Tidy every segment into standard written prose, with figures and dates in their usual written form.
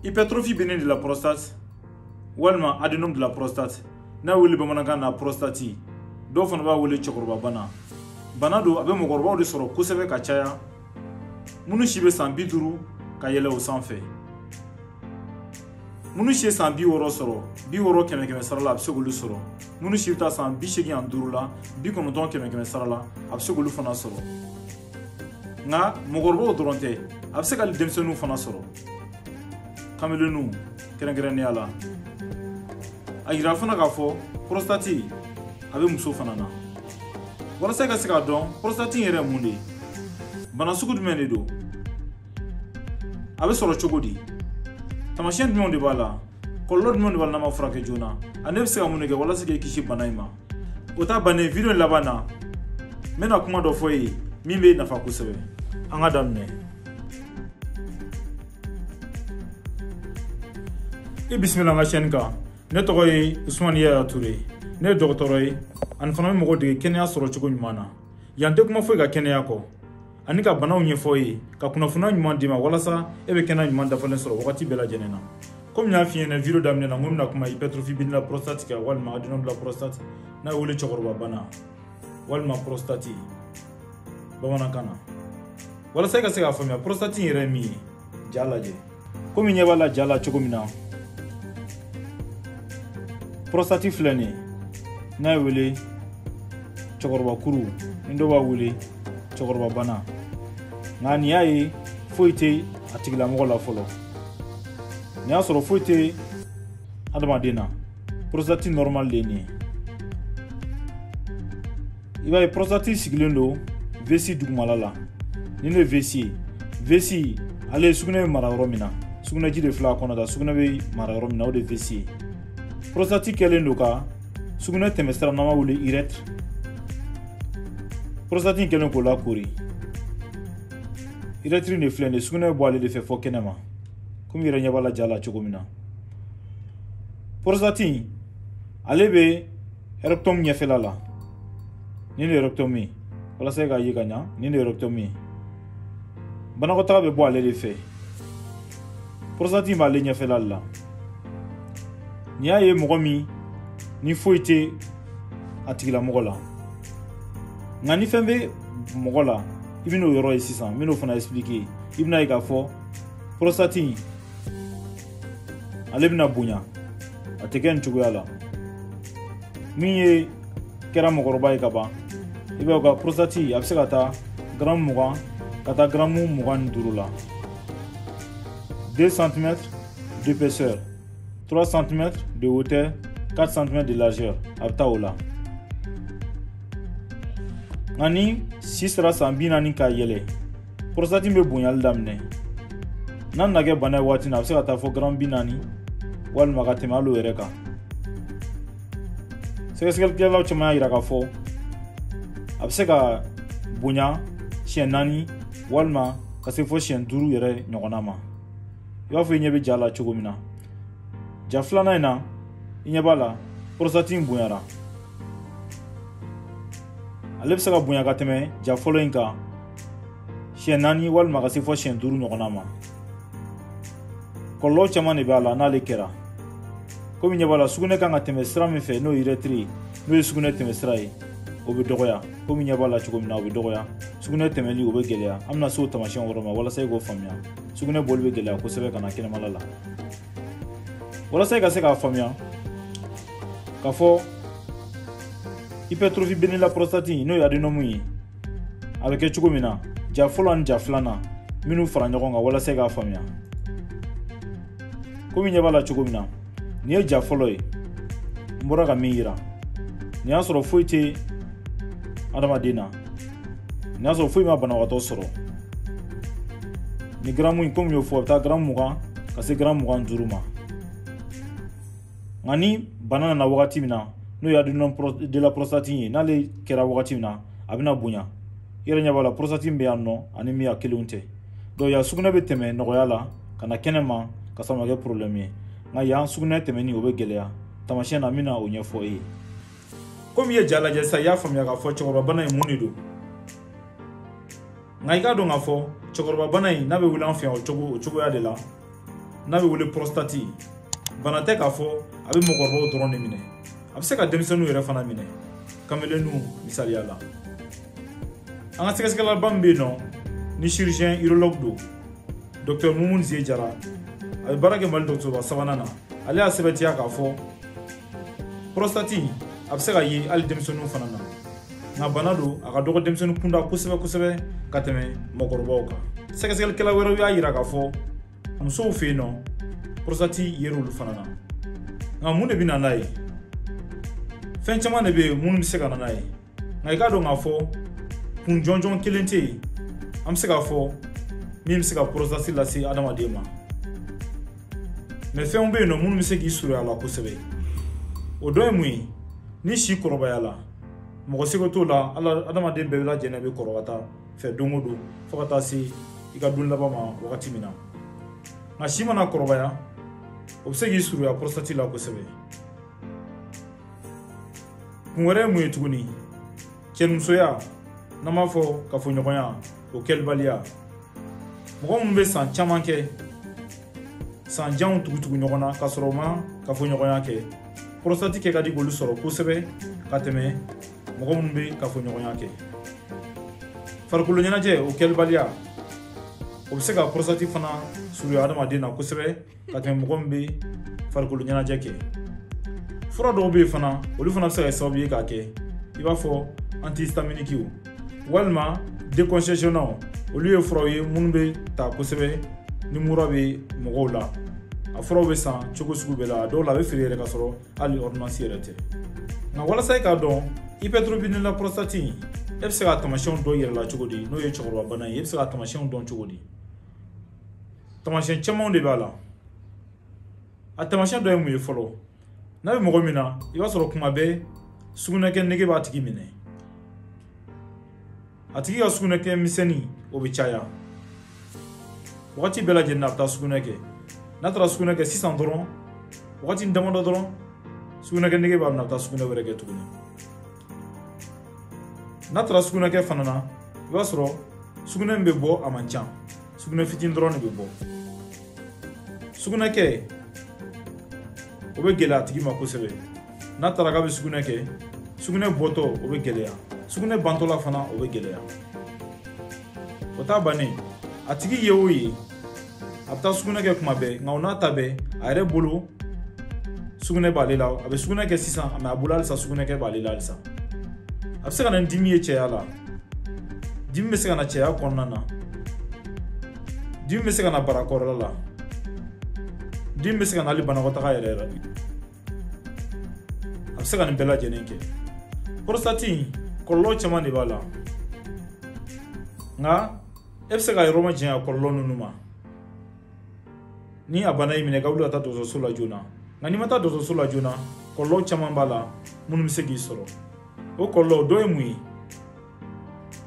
Hypertrophie bénigne de la prostate, walma adénome de la prostate, na wuli bamanankan na prostati, dɔw fana b'a wele cɛkɔrɔba bana. Bana do a bɛ mɔgɔkɔrɔbaw de sɔrɔ kosɛbɛ ka caya, minnu si bɛ san 50 ka yɛlɛ o sanfɛ. Minnu si ye san 60 sɔrɔ, 60 kɛmɛ sara la a bɛ se k'olu sɔrɔ. Minnu si bɛ taa san 85 la, 90 kɛmɛ sara la a bɛ se k'olu fana sɔrɔ. Nka mɔgɔkɔrɔbaw dɔrɔn tɛ, a bɛ se ka denmisɛnninw fana sɔrɔ. Kamelenu kɛrɛnkɛrɛnnenya la. A yira fana k'a fɔ prostate a bɛ muso fana na. Walasa i ka se k'a dɔn prostate yɛrɛ ye mun de ye, bana sugu jumɛn de don, a bɛ sɔrɔ cogo di, taamasiyɛn jumɛnw de b'a la, kɔlɔlɔ jumɛnw de b'a la n'an ma furakɛ joona, ani bɛ se ka mun de kɛ walasa k'i kisi bana in ma. O ta bannen video laban na n bɛna kuma dɔ fɔ ye min bɛ nafa kosɛbɛ. An ka daminɛ. I bisimila an ka chaîne kan. Ne tɔgɔ ye Usumani Yaya Ture. Ne ye dɔgɔtɔrɔ ye ani fana bɛ mɔgɔw dege kɛnɛya sɔrɔ cogo ɲuman na. Yan tɛ kuma foyi ka kɛnɛya kɔ ani ka banaw ɲɛfɔ ye ka kunnafoniya ɲuman d'i ma walasa e bɛ kɛnɛya ɲuman dafalen sɔrɔ wagati bɛɛ lajɛlen na. Komi n y'a f'i ɲɛna video daminɛ na n ko n bɛna kuma hypertrophie bénigne de la prostate kan walima adénome de la prostate n'a wele cɛkɔrɔba bana walima prostate bamanankan na. Walasa i ka se k'a faamuya prostate yɛrɛ ye min ye, ja lajɛ. Komi ɲɛ b'a la ja la cogo min na, prostate filɛ nin ye n'a ye wele cɛkɔrɔba kuru ni dɔw b'a wele cɛkɔrɔba bana, nka nin y'a ye foyi tɛ a tigilamɔgɔ la fɔlɔ. Nin y'a sɔrɔ foyi tɛ adamaden na, prostate normal de ye nin ye. I b'a ye prostate sigilen don vessie dugumala la. Nin de ye vessie ye. Vessie ale ye sugunɛ bɛ mara yɔrɔ min na, sugunɛji de filɛ a kɔnɔ da, sugunɛ bɛ mara yɔrɔ min na o de ye vessie ye. Prostate kɛlen don ka sugunɛ tɛmɛsira n'an b'a wele urètre. Prostate kɛlen k'o lakori. Urètre de filɛ nin ye, sugunɛ bɛ bɔ ale de fɛ fɔ kɛnɛma, komi i yɛrɛ ɲɛ b'a la ja la cogo min na. Prostate ale bɛ rectum ɲɛfɛla la. Nin de ye rectum ye, walasa i k'a ye ka ɲa, nin de ye rectum ye. Banakɔtaga bɛ bɔ ale de fɛ. Prostate b'ale ɲɛfɛla la. N'i y'a ye mɔgɔ min ni foyi tɛ a tigilamɔgɔ la, nka ni fɛn bɛ mɔgɔ la i bɛn'o yɔrɔ ye sisan, n bɛn'o fana expliquer. I bɛna ye k'a fɔ prostate ale bɛna bonya, a tɛ kɛ nin cogoya la. Min ye kɛra mɔgɔkɔrɔba ye ka ban, i b'a ye ka prostate a bɛ se ka taa gramme 20 ka taa gramme 25 la. 2 cm d'épaisseur, 3 cm de hauteur, 4 cm de largeur, a bɛ taa o la. Nka ni si sera san 40 k'a yɛlɛ, prostate bɛ bonyali daminɛ. N'a nana kɛ bana ye waati min na, a bɛ se ka taa fɔ gramme 40 walima ka tɛmɛ hali o yɛrɛ kan. Sɛgɛsɛgɛlikɛlaw caman y'a jira k'a fɔ a bɛ se ka bonya siɲɛ 4 walima ka se fɔ siɲɛ 5 yɛrɛ ɲɔgɔnna ma. I b'a fɔ i ɲɛ bɛ ja la cogo min na. Ja filanan in na i ɲɛ b'a la prostate in bonyara. Ale bɛ se ka bonya ka tɛmɛ ja fɔlɔ in kan siɲɛ 4 walima ka se fɔ siɲɛ 5 ɲɔgɔnna ma. Kɔlɔlɔ caman de b'a la n'ale kɛra. Komi i ɲɛ b'a la sugunɛ kan ka tɛmɛ sira min fɛ n'o ye urètre ye, n'o ye sugunɛ tɛmɛsira ye, o bɛ dɔgɔya. Komi i ɲɛ b'a la cogo min na o bɛ dɔgɔya. Sugunɛ tɛmɛli o bɛ gɛlɛya. An bɛna se o taamasiyɛn wɔɔrɔ ma walasa i k'o faamuya. Sugunɛ bɔli bɛ gɛlɛya kosɛbɛ ka na kɛnɛmala la. Walasa i ka se k'a faamuya k'a fɔ hypertrophie bénigne de la prostate n'o ye adénome ye, a bɛ kɛ cogo min na, ja fɔlɔ ani ja filanan minnu fara ɲɔgɔn kan walasa i k'a faamuya. Komi i ɲɛ b'a la cogo min na, nin ye ja fɔlɔ ye, n bɔra ka min yira. Nin y'a sɔrɔ foyi tɛ adamaden na, nin y'a sɔrɔ foyi ma banabagatɔ sɔrɔ. Ni gramme in komi n y'o fɔ a bɛ taa gramme 20 ka se gramme 25 ma. Nka ni bana nana wagati min na n'o ye adénome de la prostate ye, n'ale kɛra wagati min na a bɛna bonya. I yɛrɛ ɲɛ b'a la prostate bɛ yan nɔ ani min a kelenw tɛ. Donc yan sugunɛ bɛ tɛmɛ nɔgɔya la ka na kɛnɛma ka sɔrɔ a ma kɛ problème ye. Nka yan sugunɛ tɛmɛni o bɛ gɛlɛya. Taamasiyɛn na n bɛna o ɲɛfɔ e ye. Komi i ye ja lajɛ sisan i y'a faamuya k'a fɔ cɛkɔrɔba bana in mun de don. Nka i k'a dɔn k'a fɔ cɛkɔrɔba bana in n'a bɛ wuli an fɛ yan o cogoya de la, n'a bɛ wele prostate bana tɛ k'a fɔ a bɛ mɔgɔkɔrɔbaw dɔrɔn de minɛ a bɛ se ka denmisɛnninw yɛrɛ fana minɛ kamelenu misaliya la an ka sɛgɛsɛgɛlaba min bɛ yen nɔ ni chirurgien urologue don docteur Mumun Zie Jara a bɛ baara kɛ Mali dɔgɔtɔrɔsoba sabanan na ale y'a sɛbɛntiya k'a fɔ prostate a bɛ se ka ye hali denmisɛnninw fana na nka bana don a ka dɔgɔ denmisɛnnin kunda kosɛbɛ ka tɛmɛ mɔgɔkɔrɔbaw kan sɛgɛsɛgɛlikɛla wɛrɛw y'a yira k'a fɔ musow fɛ yen nɔ prostate yera olu fana na nka mun de bɛ na n'a ye fɛn caman de bɛ yen minnu bɛ se ka na n'a ye nka i k'a dɔn k'a fɔ kun jɔnjɔn kelen tɛ yen an bɛ se k'a fɔ min bɛ se ka prostate lase adamaden ma mɛ fɛnw bɛ yen nɔ minnu bɛ se k'i surunya a la kosɛbɛ o dɔ ye mun ye ni si kɔrɔbaya la mɔgɔ seko t'o la adamaden bɛɛ lajɛlen bɛ kɔrɔbata fɛ don o don fo ka taa se i ka don laban ma wagati min na nka si mana kɔrɔbaya o bɛ se k'i surunya prostate la kosɛbɛ kun wɛrɛ ye mun ye tuguni cɛnimusoya n'an b'a fɔ kafoɲɔgɔnya o kɛlibaliya mɔgɔ minnu bɛ san caman kɛ san janw tugu ɲɔgɔn na k'a sɔrɔ u ma kafoɲɔgɔnya kɛ prostate kɛ ka di k'olu sɔrɔ kosɛbɛ ka tɛmɛ mɔgɔ minnu bɛ kafoɲɔgɔnya kɛ farikolo ɲɛnajɛ o kɛlibaliya o bɛ se ka prostate fana surunya adamaden na kosɛbɛ ka tɛmɛ mɔgɔ min bɛ farikolo ɲɛnajɛ kɛ fura dɔw bɛ yen fana olu fana bɛ se ka kɛ sababu ye k'a kɛ i b'a fɔ antihistaminiques walima décongestionnants olu ye furaw ye minnu bɛ ta kosɛbɛ ni mura bɛ mɔgɔw la a furaw bɛ san cogo sugu bɛɛ la a dɔw la a bɛ feere yɛrɛ ka sɔrɔ hali ordonnance yɛrɛ tɛ nka walasa i k'a dɔn hypertrophies prostate e bɛ se ka taamasiyɛnw dɔn i yɛrɛ la cogo di n'o ye cɛkɔrɔba bana ye e bɛ se ka taamasiyɛnw dɔn cogo di taamasiyɛn camanw de b'a la a taamasiyɛn dɔ ye mun ye fɔlɔ n'a bɛ mɔgɔ min na i b'a sɔrɔ kuma bɛɛ sugunɛkɛ nege b'a tigi minɛ a tigi ka sugunɛkɛ misɛnnin o bɛ caya wagati bɛɛ lajɛlen na a bɛ taa sugunɛ kɛ n'a taara sugunɛ kɛ sisan dɔrɔn wagati damadɔ dɔrɔn sugunɛkɛ nege b'a minɛ a bɛ taa sugunɛ wɛrɛ kɛ tuguni n'a taara sugunɛ kɛ fana na i b'a sɔrɔ sugunɛ min bɛ bɔ a man ca sugunɛ fitinin dɔrɔn de bɛ bɔ sugunɛ kɛ o bɛ gɛlɛya a tigi ma kosɛbɛ n'a taara k'a bɛ sugunɛ kɛ sugunɛ bɔtɔ o bɛ gɛlɛya sugunɛ bantɔla fana o bɛ gɛlɛya o t'a bannen a tigi ye o ye a bɛ taa sugunɛ kɛ kuma bɛɛ nka o n'a ta bɛɛ a yɛrɛ bolo sugunɛ b'ale la a bɛ sugunɛ kɛ sisan mɛ a bolo halisa sugunɛ kɛ b'ale la halisa a bɛ se ka na ni dimi ye cɛya la dimi bɛ se ka na cɛya kɔnɔna na dimi bɛ se ka na barakɔrɔla la dimi bɛ se ka na hali banakɔtaga yɛrɛ la a bɛ se ka nin bɛɛ lajɛlen kɛ prostate kɔlɔlɔ caman de b'a la nka e bɛ se ka yɔrɔ ma janya kɔlɔlɔ ninnu ma ni a bana y'i minɛ ka wuli ka taa dɔgɔtɔrɔso la joona nka n'i ma taa dɔgɔtɔrɔso la joona kɔlɔlɔ caman b'a la minnu bɛ se k'i sɔrɔ o kɔlɔlɔ dɔ ye mun ye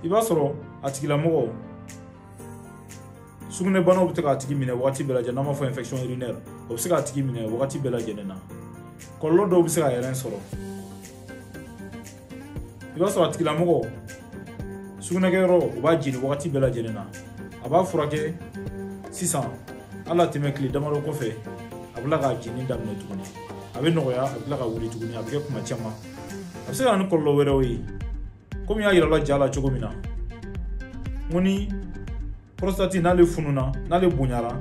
i b'a sɔrɔ a tigilamɔgɔ sugunɛbanaw bɛ se k'a tigi minɛ wagati bɛɛ lajɛlen n'an b'a fɔ infection urinaire o bɛ se k'a tigi minɛ wagati bɛɛ lajɛlen na kɔlɔlɔ dɔw bɛ se ka yɛrɛ sɔrɔ i b'a sɔrɔ a tigilamɔgɔ sugunɛkɛyɔrɔ o b'a jeni wagati bɛɛ lajɛlen na a b'a furakɛ sisan hali a tɛmɛ tile damadɔ kɔfɛ a bɛ tila k'a jeni daminɛ tuguni a bɛ nɔgɔya a bɛ tila ka wuli tuguni a bɛ kɛ kuma caman a bɛ se ka na ni kɔlɔlɔ wɛrɛw ye komi y'a yira la ja la cogo min na n ko ni prostate n'ale fununa n'ale bonyara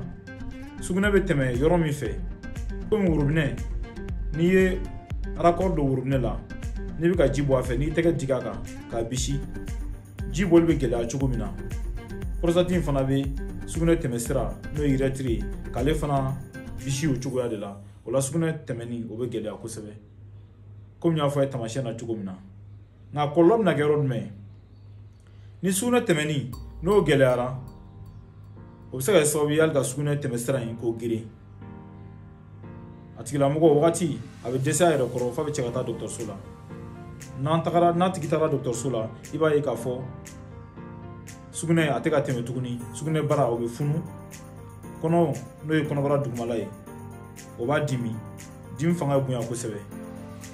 sugunɛ bɛ tɛmɛ yɔrɔ min fɛ komi worobinɛ n'i ye raccord don worobinɛ la n'i bɛ ka ji bɔ a fɛ n'i tɛgɛ dig'a kan k'a bisi ji bɔli bɛ gɛlɛya cogo min na prostate in fana bɛ sugunɛ tɛmɛ sira n'o ye urètre ye k'ale fana bisi o cogoya de la o la sugunɛ tɛmɛni o bɛ gɛlɛya kosɛbɛ komi n y'a fɔ a ye taamasiyɛn na cogo min na nka kɔlɔlɔ bɛna kɛ yɔrɔ jumɛn ni sugunɛ tɛmɛni n'o gɛlɛyara o bɛ se ka kɛ sababu ye hali ka sugunɛ tɛmɛ sira in k'o geren a tigilamɔgɔ wagati a bɛ dɛsɛ a yɛrɛ kɔrɔ f'a bɛ cɛ ka taa dɔgɔtɔrɔso la n'a tigi taara dɔgɔtɔrɔso la i b'a ye k'a fɔ sugunɛ a tɛ ka tɛmɛ tuguni sugunɛ bara o bɛ funu kɔnɔ n'o ye kɔnɔbara dugumala ye o b'a dimi fanga ye bonya kosɛbɛ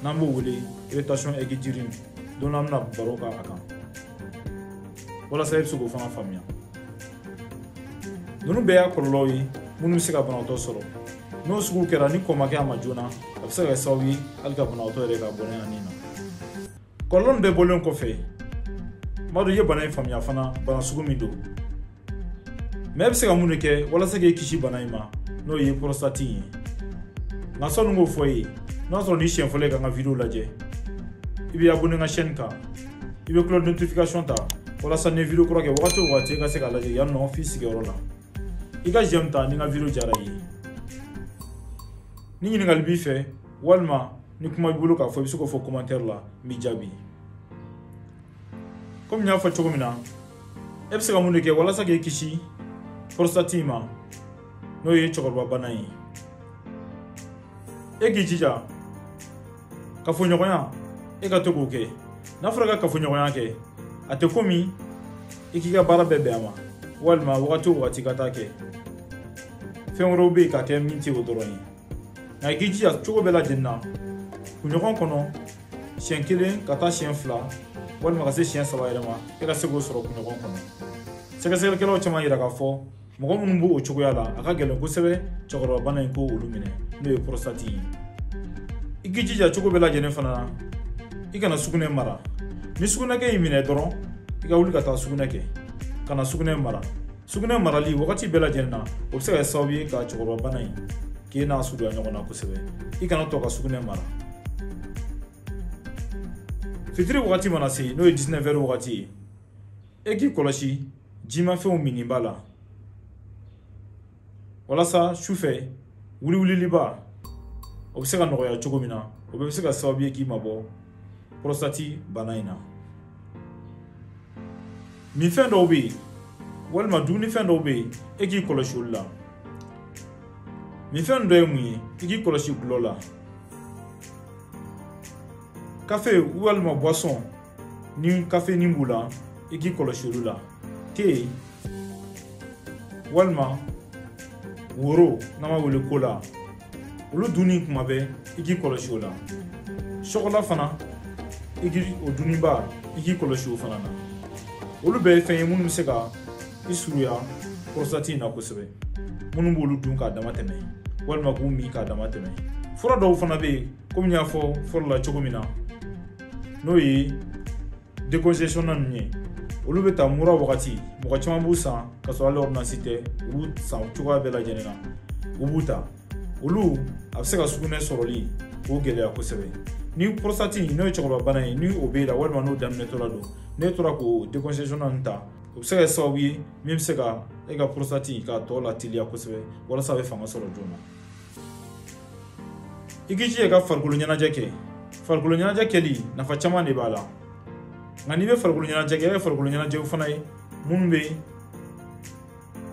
n'an b'o wele irritation aiguë d'urine don an bɛna baro k'a kan walasa i bɛ se k'o fana faamuya ninnu bɛɛ y'a kɔlɔlɔw ye minnu bɛ se ka banabaatɔ sɔrɔ n'o sugu kɛra ni kɔn ma kɛ a ma joona a bɛ se ka kɛ sababu ye hali ka banabaatɔ yɛrɛ ka bɔnɛ a nin na. Kɔlɔlɔ nin bɛɛ bɔlen kɔfɛ n b'a dɔn i ye bana in faamuya fana bana sugu min don, mais e bɛ se ka mun de kɛ walasa k'e kisi bana in ma n'o ye prostate ye. Nka sɔnni k'o fɔ ye n'a sɔrɔ ni siɲɛ fɔlɔ ye ka n ka video lajɛ i bɛ abonné n ka chaîne kan, i bɛ cloche notification ta walasa ni video kura kɛ wagati o wagati i ka se k'a lajɛ yan nɔ f'i sigiyɔrɔ la. I ka j'aime ta ni n ka video diyara i ye. Ni ɲininkali b'i fɛ walima ni kuma b'i bolo k'a fɔ i bɛ se k'o fɔ commentaire la n b'i jaabi. Komi n y'a fɔ cogo min na e bɛ se ka mun de kɛ walasa k'e kisi prostate ma n'o ye cɛkɔrɔba bana ye. E k'i jija kafoɲɔgɔnya e ka to k'o kɛ. N'a fɔra i ka kafoɲɔgɔnya kɛ a tɛ komi i k'i ka baara bɛɛ bɛn a ma walima wagati o wagati ka taa kɛ. Fɛn wɛrɛw bɛ yen ka kɛ min tɛ o dɔrɔn ye. Nka i k'i jija cogo bɛɛ lajɛlen na kunɲɔgɔn kɔnɔ siɲɛ 1 ka taa siɲɛ 2 walima ka se siɲɛ 3 yɛrɛ ma e ka se k'o sɔrɔ kunɲɔgɔn kɔnɔ. Sɛgɛsɛgɛlikɛlaw caman yira k'a fɔ mɔgɔ minnu b'o cogoya la a ka gɛlɛn kosɛbɛ cɛkɔrɔba bana in ko olu minɛ n'o ye prostate ye. I k'i jija cogo bɛɛ lajɛlen fana na i kana sugunɛ mara. Ni sugunɛkɛ y'i minɛ dɔrɔn i ka wuli ka taa sugunɛ kɛ, kana sugunɛ mara. Sugunɛ marali wagati bɛɛ lajɛlen na o bɛ se ka kɛ sababu ye ka cɛkɔrɔba bana in k'e n'a surunya ɲɔgɔn na kosɛbɛ. I kana to ka sugunɛ mara. Fitiri wagati mana se n'o ye 19h wagati ye e k'i kɔlɔsi jimafɛnw minni b'a la walasa sufɛ wiliwililiba o bɛ se ka nɔgɔya cogo min na o bɛ se ka sababu ye k'i mabɔ prostate bana in na. Minfɛn dɔw bɛ yen walima dumunifɛn dɔw bɛ yen e k'i kɔlɔsi olu la. Minfɛn dɔ ye mun ye i k'i kɔlɔsi gulɔ la. Kafe walima boisson ni caféine b'u la i k'i kɔlɔsi olu la. Thé walima woro n'an b'a wele kola olu dunni kuma bɛɛ i k'i kɔlɔsi o la. Chocolat fana i k'i o dunniba i k'i kɔlɔsi o fana na. Olu bɛɛ ye fɛn ye minnu bɛ se ka i surunya prostate in na kosɛbɛ. Minnu b'olu dun k'a dama tɛmɛ walima k'u min k'a dama tɛmɛ. Fura dɔw fana bɛ yen komi n y'a fɔ fɔlɔ la cogo min na n'o ye décongestion ninnu ye olu bɛ taa mura wagati mɔgɔ caman b'u san ka sɔrɔ hali ordonnance tɛ u b'u san cogoya bɛɛ lajɛlen na u b'u ta olu a bɛ se ka sugunɛ sɔrɔli k'o gɛlɛya kosɛbɛ. Ni prostate n'o ye cɛkɔrɔba bana ye ni o b'e la walima n'o daminɛtɔla don n'e tora k'o décongestion ninnu ta o bɛ se ka kɛ sababu ye min bɛ se ka e ka prostate k'a tɔ lateliya kosɛbɛ walasa a bɛ fanga sɔrɔ joona. I k'i jija ka farikolo ɲɛnajɛ kɛ. Farikolo ɲɛnajɛ kɛli nafa caman de b'a la. Nka n'i bɛ farikolo ɲɛnajɛ kɛ i bɛ farikolo ɲɛnajɛw fana ye minnu bɛ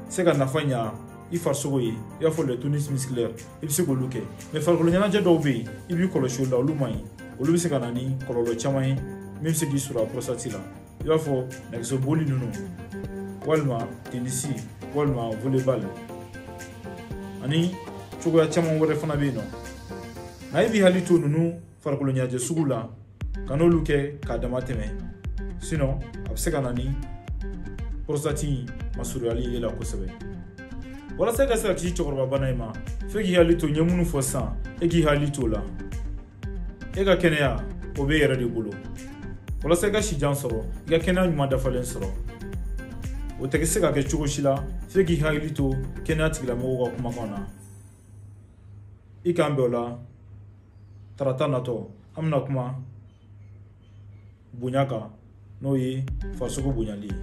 se ka nafa ɲa i farisogo ye i b'a fɔ le tonus musculaire i bɛ se k'olu kɛ. Mais farikolo ɲɛnajɛ dɔw bɛ yen i b'i kɔlɔsi olu la olu man ɲi. Olu bɛ se ka na ni kɔlɔlɔ caman ye min bɛ se k'i sɔrɔ prostate la. I b'a fɔ nɛgɛsoboli ninnu walima tennis walima volleyball ani cogoya caman wɛrɛ fana bɛ yen nɔ. Nka i b'i hakili to ninnu farikolo ɲɛnajɛ sugu la ka n'olu kɛ k'a dama tɛmɛ sinon a bɛ se ka na ni prostate masurunyali e la kosɛbɛ. Walasa i ka se ka kisi cɛkɔrɔba bana in ma f'e k'i hakili to n ye minnu fɔ sisan e k'i hakili to o la. E ka kɛnɛya o b'e yɛrɛ de bolo. Walasa i ka sijan sɔrɔ i ka kɛnɛya ɲuman dafalen sɔrɔ o tɛ se ka kɛ cogo si la f'e k'i hakili to kɛnɛya tigilamɔgɔw ka kumakan na. I k'an bɛn o la tarata natɔ an bɛna kuma bonya kan n'o ye farisogo bonyali ye.